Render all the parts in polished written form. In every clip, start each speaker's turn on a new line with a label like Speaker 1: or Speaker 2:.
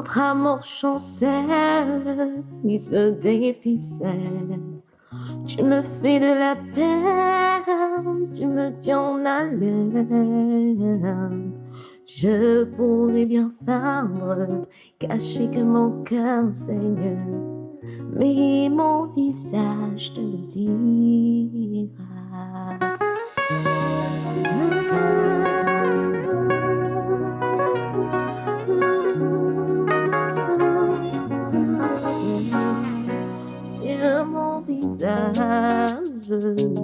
Speaker 1: Notre amour chancelle, mise des ficelles. Tu me fais de la peine, tu me tiens en haleine. Je pourrais bien feindre, cacher que mon cœur saigne, mais mon visage te le dira. Sur mon visage,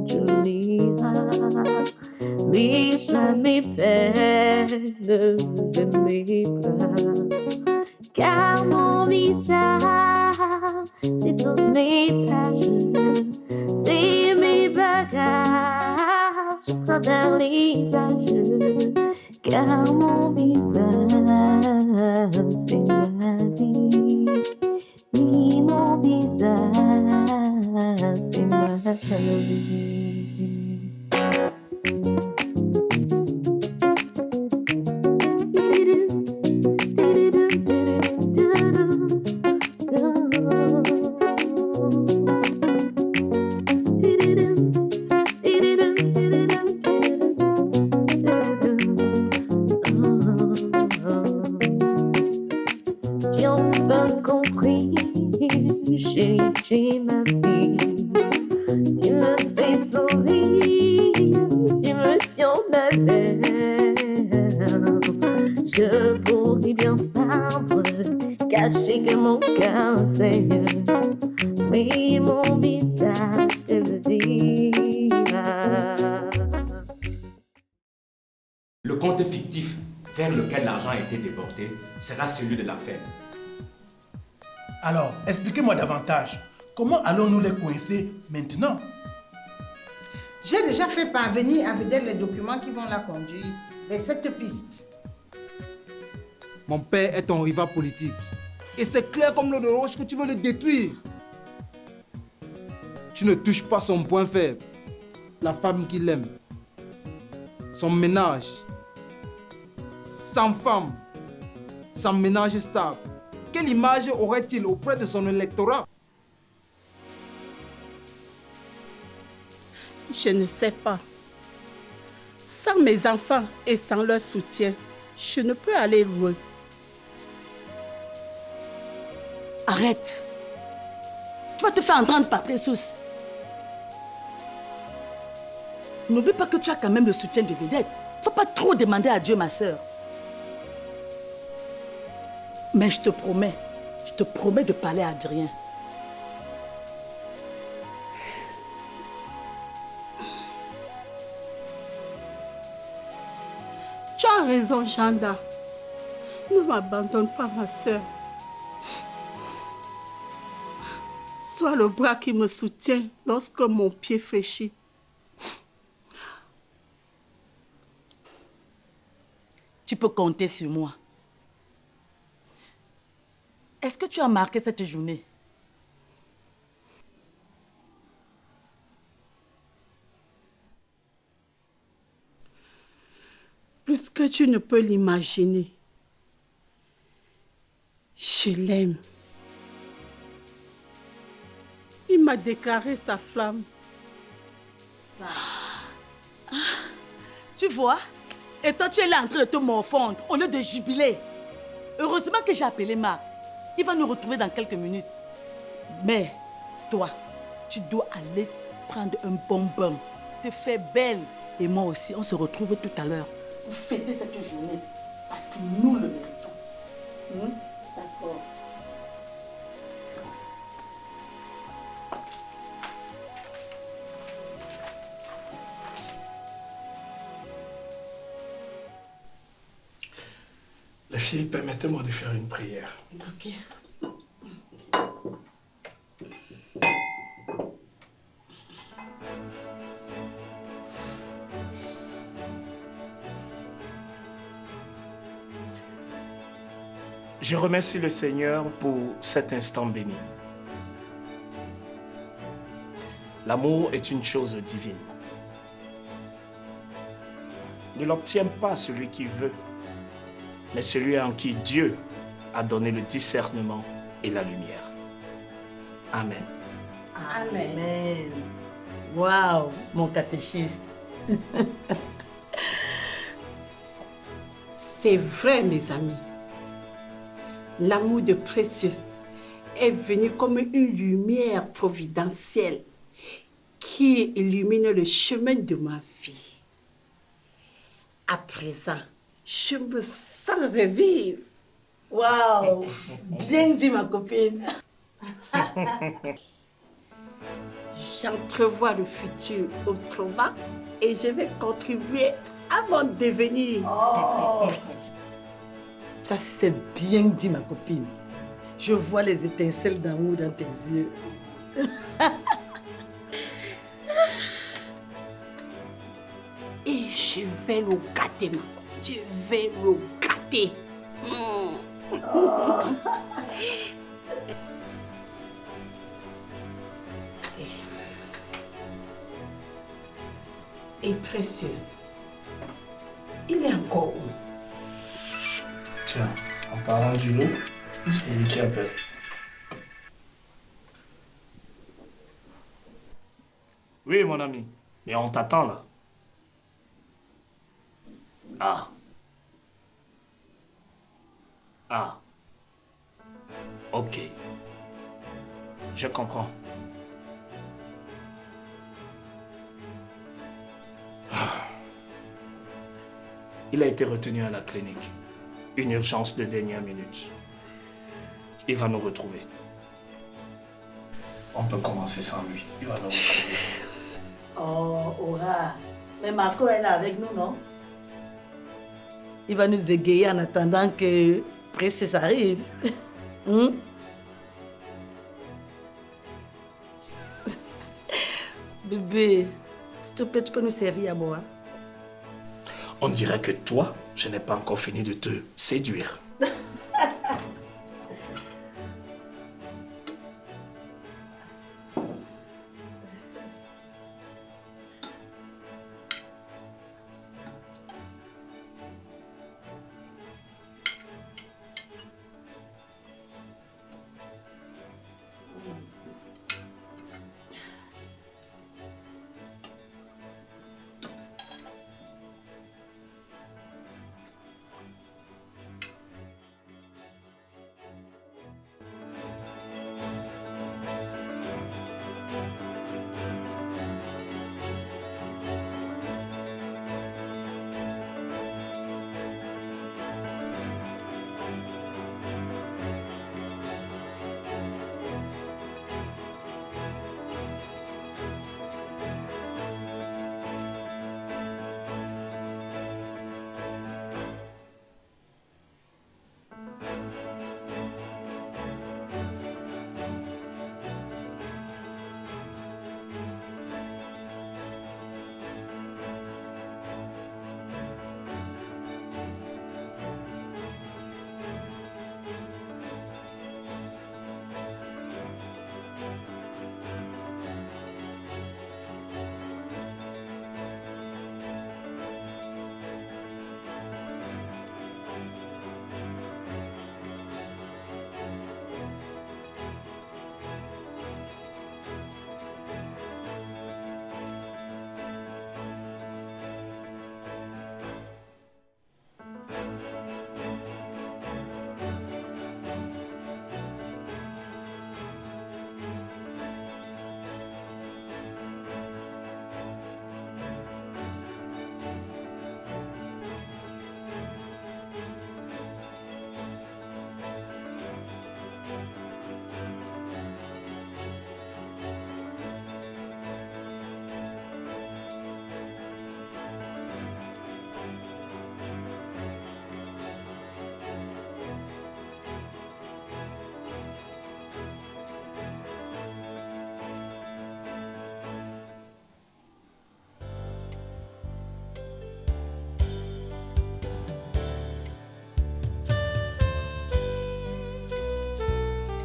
Speaker 1: tu liras mes joies, mes peines et mes pleurs. Car mon visage, c'est toutes mes plages, c'est mes bagages à travers les âges. Car mon visage, c'est ma vie. Oui, mon visage, c'est ma vie. J'ai enfin compris, j'ai ma vie. Tu me fais sourire, tu me tiens ma belle. Je pourrais bien feindre, cacher que mon cœur saigne, mais mon visage te le dira.
Speaker 2: Le compte fictif vers lequel l'argent a été déporté sera celui de la fête.
Speaker 3: Alors, expliquez-moi davantage. Comment allons-nous les coincer maintenant?
Speaker 4: J'ai déjà fait parvenir à Vedel les documents qui vont la conduire vers cette piste.
Speaker 5: Mon père est ton rival politique. Et c'est clair comme l'eau de roche que tu veux le détruire. Tu ne touches pas son point faible. La femme qu'il aime. Son ménage. Sans femme. Sans ménage stable. Quelle image aurait-il auprès de son électorat?
Speaker 6: Je ne sais pas. Sans mes enfants et sans leur soutien, je ne peux aller loin.
Speaker 7: Arrête. Tu vas te faire entendre par tes sources. N'oublie pas que tu as quand même le soutien de Vedette. Faut pas trop demander à Dieu, ma sœur. Mais je te promets de parler à Adrien.
Speaker 6: Tu as raison, Janda. Ne m'abandonne pas, ma sœur. Sois le bras qui me soutient lorsque mon pied fléchit.
Speaker 7: Tu peux compter sur moi. Est-ce que tu as marqué cette journée?
Speaker 6: Plus que tu ne peux l'imaginer. Je l'aime. Il m'a déclaré sa flamme.
Speaker 7: Tu vois? Et toi, tu es là en train de te morfondre au lieu de jubiler. Heureusement que j'ai appelé Marc. Il va nous retrouver dans quelques minutes. Mais, toi, tu dois aller prendre un bon bain, te faire belle. Et moi aussi, on se retrouve tout à l'heure pour fêter cette journée. Parce que nous le méritons. D'accord.
Speaker 3: Les filles, permettez-moi de faire une prière.
Speaker 7: Ok.
Speaker 8: Je remercie le Seigneur pour cet instant béni. L'amour est une chose divine. Ne l'obtient pas celui qui veut, mais celui en qui Dieu à donner le discernement et la lumière. Amen.
Speaker 7: Amen. Waouh, mon catéchiste.
Speaker 6: C'est vrai, mes amis. L'amour de Précieux est venu comme une lumière providentielle qui illumine le chemin de ma vie. À présent, je me sens revivre.
Speaker 7: Waouh, bien dit ma copine.
Speaker 6: J'entrevois le futur autrement et je vais contribuer à mon devenir.
Speaker 7: Oh. Ça, c'est bien dit, ma copine. Je vois les étincelles d'amour dans tes yeux.
Speaker 6: Et je vais le gâter, maman. Je vais le gâter. Et Précieuse, il est encore où?
Speaker 9: Tiens, en parlant du loup, c'est lui qui appelle.
Speaker 8: Oui, mon ami. Mais on t'attend là. Ah. Ah. Ok. Je comprends. Il a été retenu à la clinique. Une urgence de dernière minute. Il va nous retrouver.
Speaker 9: On peut commencer sans lui. Il va nous retrouver.
Speaker 7: Oh, Aura. Mais Marco est là avec nous, non? Il va nous égayer en attendant que Précieux arrive. Bébé, s'il te plaît, tu peux nous servir à boire?
Speaker 8: On dirait que toi, je n'ai pas encore fini de te séduire.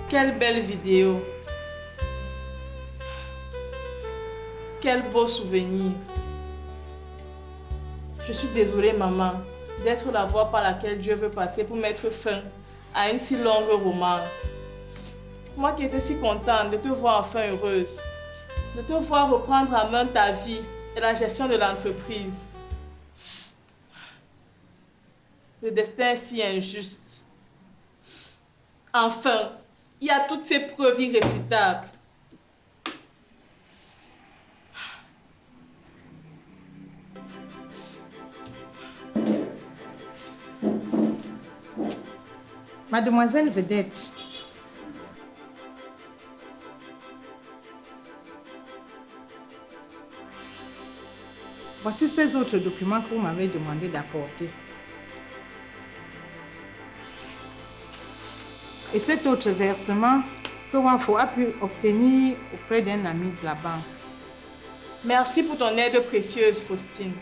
Speaker 10: Quelle belle vidéo. Quel beau souvenir. Je suis désolée, maman, d'être la voie par laquelle Dieu veut passer pour mettre fin à une si longue romance. Moi qui étais si contente de te voir enfin heureuse, de te voir reprendre en main ta vie et la gestion de l'entreprise. Le destin est si injuste. Enfin, il y a toutes ces preuves irréfutables.
Speaker 4: Mademoiselle Vedette, voici ces autres documents que vous m'avez demandé d'apporter. Et cet autre versement que Wanfo a pu obtenir auprès d'un ami de la banque.
Speaker 10: Merci pour ton aide précieuse, Faustine.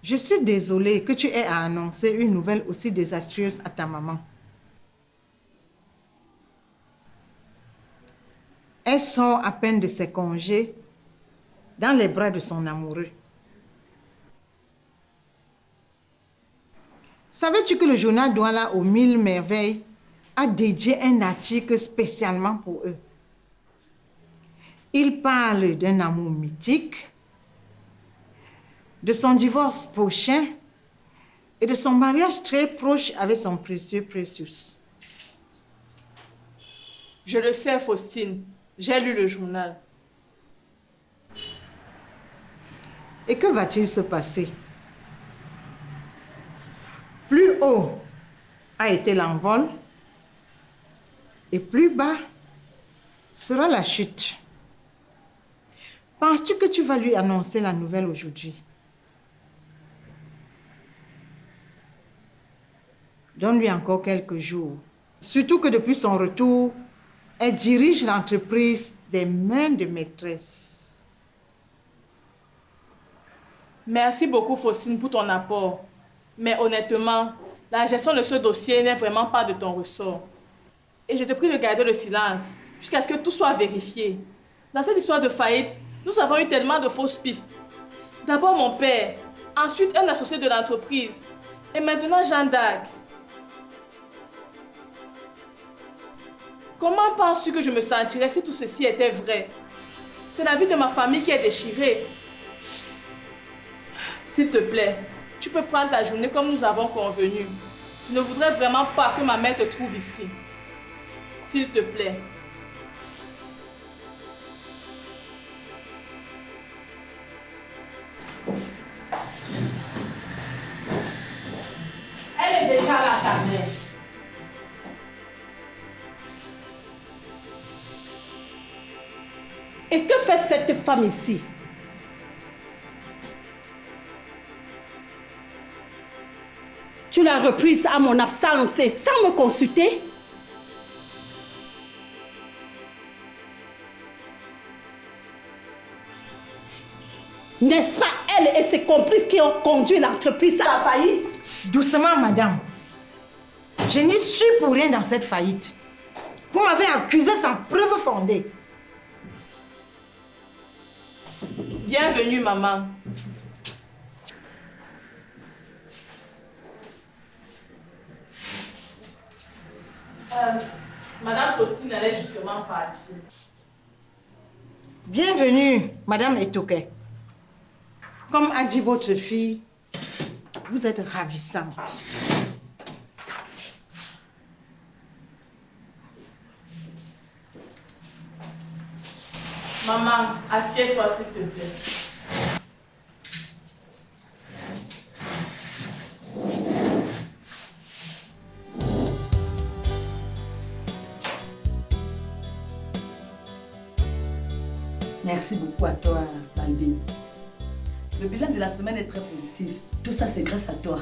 Speaker 4: Je suis désolée que tu aies à annoncer une nouvelle aussi désastreuse à ta maman. Elle sort à peine de ses congés dans les bras de son amoureux. Savais-tu que le journal Douala aux 1000 merveilles a dédié un article spécialement pour eux? Il parle d'un amour mythique, de son divorce prochain et de son mariage très proche avec son précieux Precious.
Speaker 10: Je le sais, Faustine. J'ai lu le journal.
Speaker 4: Et que va-t-il se passer? Plus haut a été l'envol et plus bas sera la chute. Penses-tu que tu vas lui annoncer la nouvelle aujourd'hui? Donne-lui encore quelques jours. Surtout que depuis son retour, elle dirige l'entreprise des mains de maîtresse.
Speaker 10: Merci beaucoup, Faustine, pour ton apport. Mais honnêtement, la gestion de ce dossier n'est vraiment pas de ton ressort. Et je te prie de garder le silence jusqu'à ce que tout soit vérifié. Dans cette histoire de faillite, nous avons eu tellement de fausses pistes. D'abord mon père, ensuite un associé de l'entreprise, et maintenant Jeanne d'Arc. Comment penses-tu que je me sentirais si tout ceci était vrai? C'est la vie de ma famille qui est déchirée. S'il te plaît, tu peux prendre ta journée comme nous avons convenu. Je ne voudrais vraiment pas que ma mère te trouve ici. S'il te plaît.
Speaker 6: Elle est déjà là, ta mère. Et que fait cette femme ici? Tu l'as reprise à mon absence et sans me consulter? N'est-ce pas elle et ses complices qui ont conduit l'entreprise à la faillite?
Speaker 4: Doucement, madame. Je n'y suis pour rien dans cette faillite. Vous m'avez accusé sans preuve fondée.
Speaker 10: Bienvenue, maman. Madame Faustine allait justement partir.
Speaker 4: Bienvenue, madame Etoke. Comme a dit votre fille, vous êtes ravissante.
Speaker 10: Maman, assieds-toi s'il te plaît.
Speaker 7: Merci beaucoup à toi, Balbine. Le bilan de la semaine est très positif. Tout ça, c'est grâce à toi.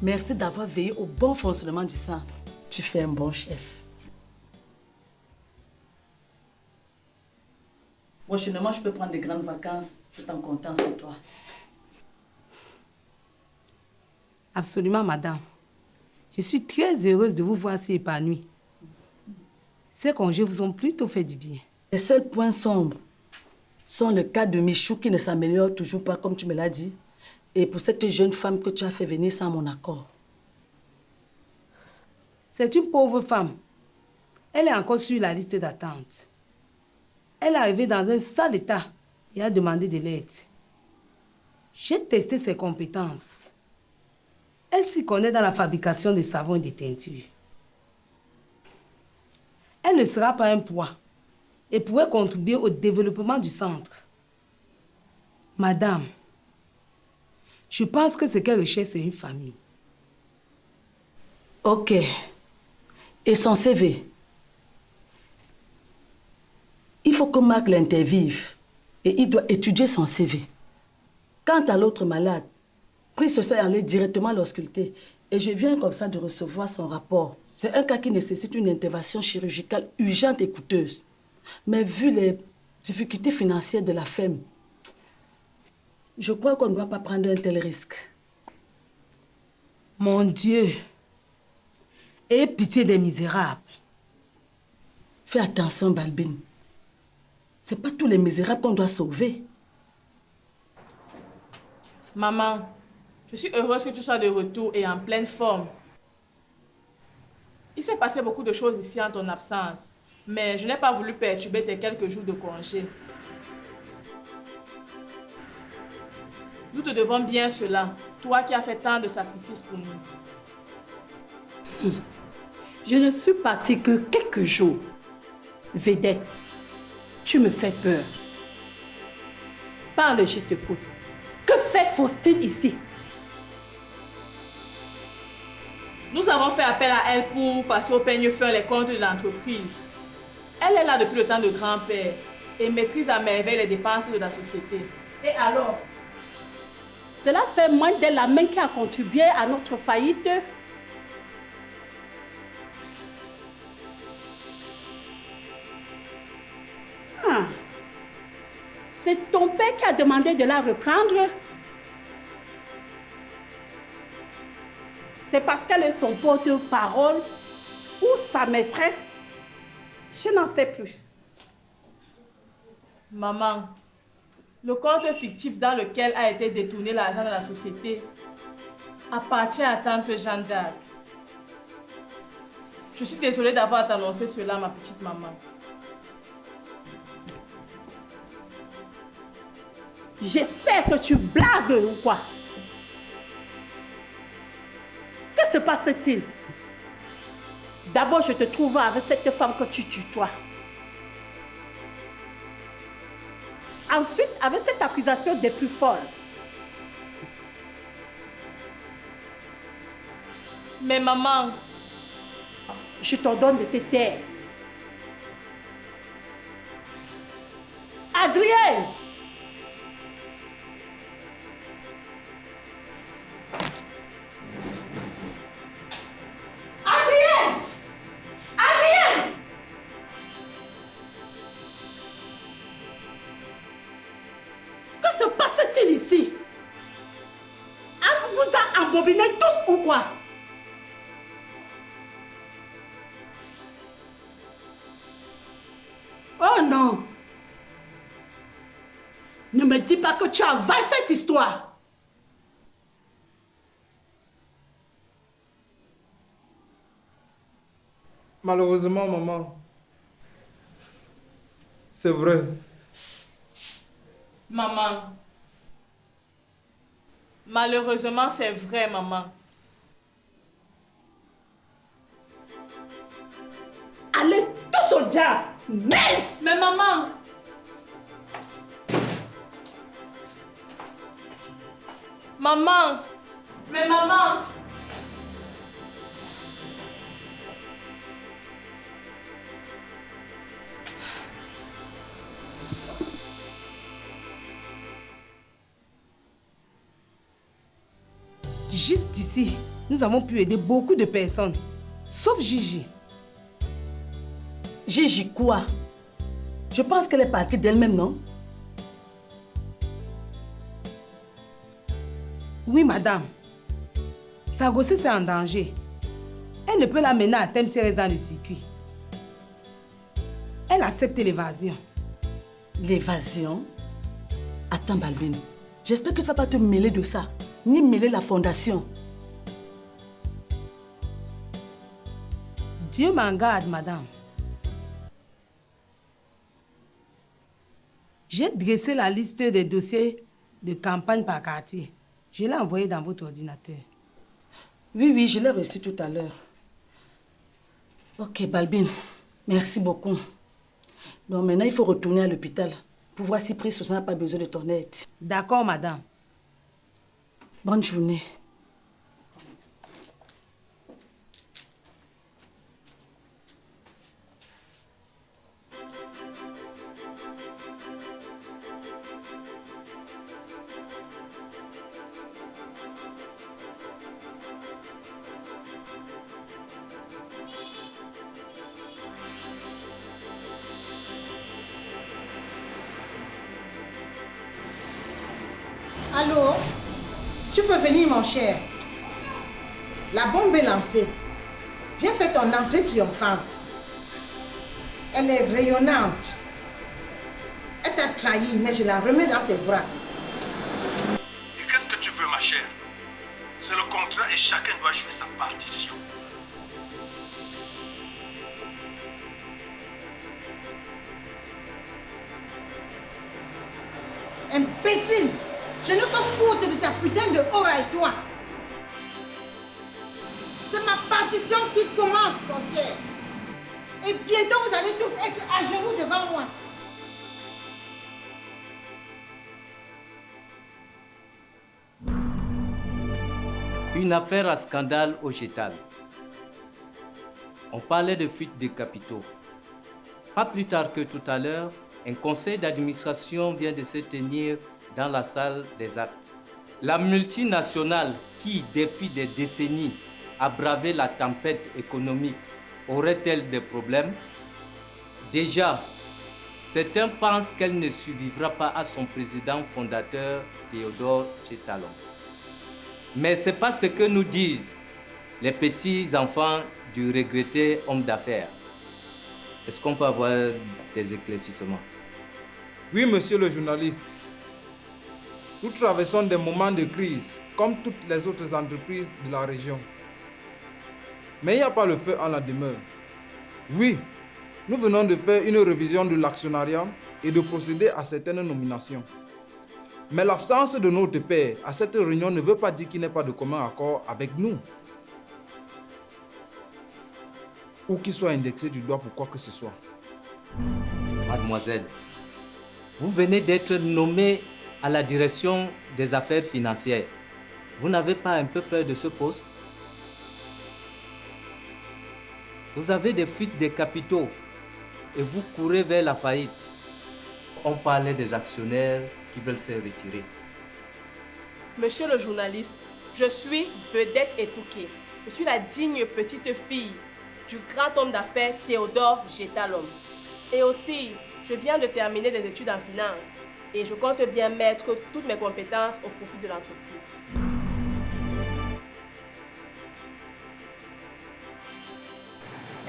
Speaker 7: Merci d'avoir veillé au bon fonctionnement du centre. Tu fais un bon chef. Prochainement, je peux prendre de grandes vacances tout en comptant sur toi.
Speaker 11: Absolument, madame. Je suis très heureuse de vous voir si épanouie. Ces congés vous ont plutôt fait du bien.
Speaker 7: Les seuls points sombres sont le cas de Michou qui ne s'améliore toujours pas, comme tu me l'as dit, Et pour cette jeune femme que tu as fait venir sans mon accord?
Speaker 11: C'est une pauvre femme. Elle est encore sur la liste d'attente. Elle est arrivée dans un sale état et a demandé de l'aide. J'ai testé ses compétences. Elle s'y connaît dans la fabrication de savons et de teintures. Elle ne sera pas un poids et pourrait contribuer au développement du centre. Madame, je pense que ce qu'elle recherche, c'est une famille.
Speaker 7: Ok. Et son CV? Il faut que Marc l'intervive et il doit étudier son CV. Quant à l'autre malade, Pris se est allé directement à l'ausculter et je viens comme ça de recevoir son rapport. C'est un cas qui nécessite une intervention chirurgicale urgente et coûteuse. Mais vu les difficultés financières de la femme, je crois qu'on ne doit pas prendre un tel risque.
Speaker 11: Mon Dieu! Aie pitié des misérables.
Speaker 7: Fais attention, Balbine. Ce n'est pas tous les misérables qu'on doit sauver.
Speaker 10: Maman, je suis heureuse que tu sois de retour et en pleine forme. Il s'est passé beaucoup de choses ici en ton absence, mais je n'ai pas voulu perturber tes quelques jours de congé. Nous te devons bien cela, toi qui as fait tant de sacrifices pour nous.
Speaker 6: Je ne suis partie que quelques jours. Vedette, tu me fais peur. Parle, je t'écoute. Que fait Faustine ici?
Speaker 10: Nous avons fait appel à elle pour passer au peigne fin les comptes de l'entreprise. Elle est là depuis le temps de grand-père et maîtrise à merveille les dépenses de la société.
Speaker 6: Et alors? Cela fait moins d'elle la main qui a contribué à notre faillite. Ah. C'est ton père qui a demandé de la reprendre? C'est parce qu'elle est son porte-parole ou sa maîtresse? Je n'en sais plus.
Speaker 10: Maman, le compte fictif dans lequel a été détourné l'argent de la société appartient à tante Jeanne d'Arc. Je suis désolée d'avoir t'annoncé cela, ma petite maman.
Speaker 6: J'espère que tu blagues ou quoi? Que se passe-t-il? D'abord, je te trouve avec cette femme que tu tutoies. Ensuite, avec cette accusation des plus folles.
Speaker 10: Mais maman,
Speaker 6: je t'ordonne de te taire. Adrien! Adrien! Adrien! Que se passe-t-il ici? Vous a embobiné tous ou quoi? Oh non! Ne me dis pas que tu avales cette histoire!
Speaker 5: Malheureusement, maman, c'est vrai.
Speaker 10: maman. Malheureusement, c'est vrai, maman.
Speaker 6: Allez, tous au diable! Mince!
Speaker 10: Mais maman! Maman! Mais maman!
Speaker 11: Juste ici, nous avons pu aider beaucoup de personnes, sauf Gigi.
Speaker 7: Gigi quoi? Je pense qu'elle est partie d'elle-même, non?
Speaker 11: Oui, madame. Sa grossesse est en danger. Elle ne peut la mener à terme si elle reste dans le circuit. Elle accepte l'évasion.
Speaker 7: L'évasion? Attends, Balbine. J'espère que tu ne vas pas te mêler de ça, ni mêler la fondation.
Speaker 11: Dieu m'en garde, madame. J'ai dressé la liste des dossiers de campagne par quartier. Je l'ai envoyé dans votre ordinateur.
Speaker 7: Oui, je l'ai reçu tout à l'heure. Ok, Balbine, merci beaucoup. Donc maintenant, il faut retourner à l'hôpital pour voir si Prince n'a pas besoin de ton aide.
Speaker 11: D'accord, madame.
Speaker 7: Bonne journée.
Speaker 4: Allô? Tu peux venir, mon cher. La bombe est lancée. Viens faire ton entrée triomphante. Elle est rayonnante. Elle t'a trahi, mais je la remets dans tes bras.
Speaker 3: Et qu'est-ce que tu veux, ma chère? C'est le contrat et chacun doit jouer sa partition.
Speaker 4: Imbécile! Je ne peux foutre de ta putain de aura et toi. C'est ma partition qui commence, mon cher. Et bientôt, vous allez tous être à genoux devant moi.
Speaker 12: Une affaire à scandale au Gétal. On parlait de fuite des capitaux. Pas plus tard que tout à l'heure, un conseil d'administration vient de se tenir dans la salle des actes. La multinationale qui, depuis des décennies, a bravé la tempête économique, aurait-elle des problèmes? Déjà, certains pensent qu'elle ne survivra pas à son président fondateur, Théodore Gétalon. Mais ce n'est pas ce que nous disent les petits-enfants du regretté homme d'affaires. Est-ce qu'on peut avoir des éclaircissements?
Speaker 5: Oui, monsieur le journaliste. Nous traversons des moments de crise, comme toutes les autres entreprises de la région. Mais il n'y a pas le feu en la demeure. Oui, nous venons de faire une révision de l'actionnariat et de procéder à certaines nominations. Mais l'absence de notre père à cette réunion ne veut pas dire qu'il n'y ait pas de commun accord avec nous. Ou qu'il soit indexé du doigt pour quoi que ce soit.
Speaker 12: Mademoiselle, vous venez d'être nommée à la direction des affaires financières. Vous n'avez pas un peu peur de ce poste? Vous avez des fuites de capitaux et vous courez vers la faillite. On parlait des actionnaires qui veulent se retirer.
Speaker 10: Monsieur le journaliste, je suis Vedette Etouké. Je suis la digne petite fille du grand homme d'affaires Théodore Gétalon. Et aussi, je viens de terminer des études en finance et je compte bien mettre toutes mes compétences au profit de l'entreprise.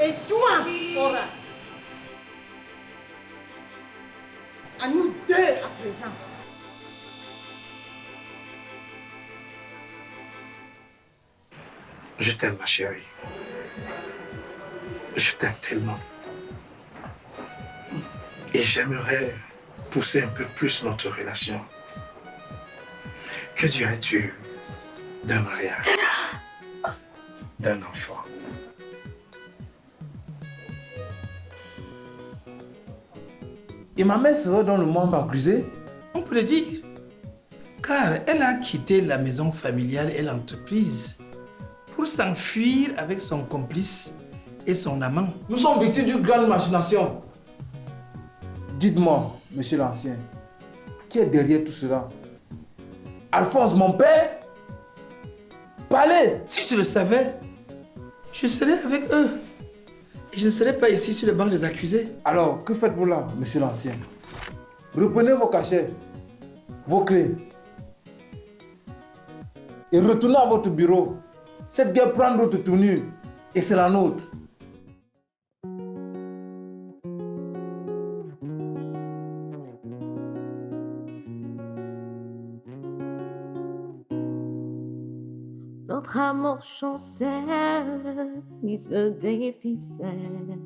Speaker 4: Et toi, Aura, à nous deux à présent.
Speaker 9: Je t'aime, ma chérie. Je t'aime tellement. Et j'aimerais pousser un peu plus notre relation. Que dirais-tu d'un mariage, d'un enfant?
Speaker 3: Et ma mère serait dans le monde accusé?
Speaker 9: On peut le dire. Car elle a quitté la maison familiale et l'entreprise pour s'enfuir avec son complice et son amant.
Speaker 5: Nous sommes victimes d'une grande machination. Dites-moi, monsieur l'ancien, qui est derrière tout cela? Alphonse, mon père? Parlez!
Speaker 9: Si je le savais, je serais avec eux. Et je ne serais pas ici sur le banc des accusés.
Speaker 5: Alors, que faites-vous là, monsieur l'ancien? Reprenez vos cachets, vos clés, et retournez à votre bureau. Cette guerre prend d'autres tournures, et c'est la nôtre.
Speaker 1: amour chancelle, il se déficelle.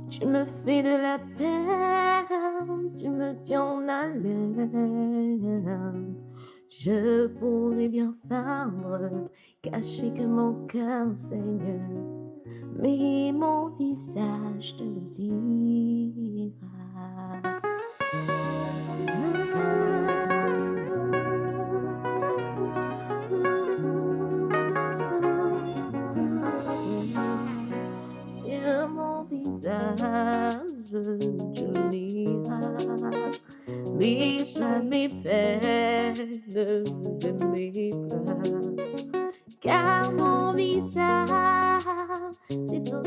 Speaker 1: Tu me fais de la peine, tu me tiens en haleine. Je pourrais bien feindre, cacher que mon cœur saigne, mais mon visage te le dira. Sur mon visage, tu liras mes peines et mes pleurs. Car mon visage, c'est ton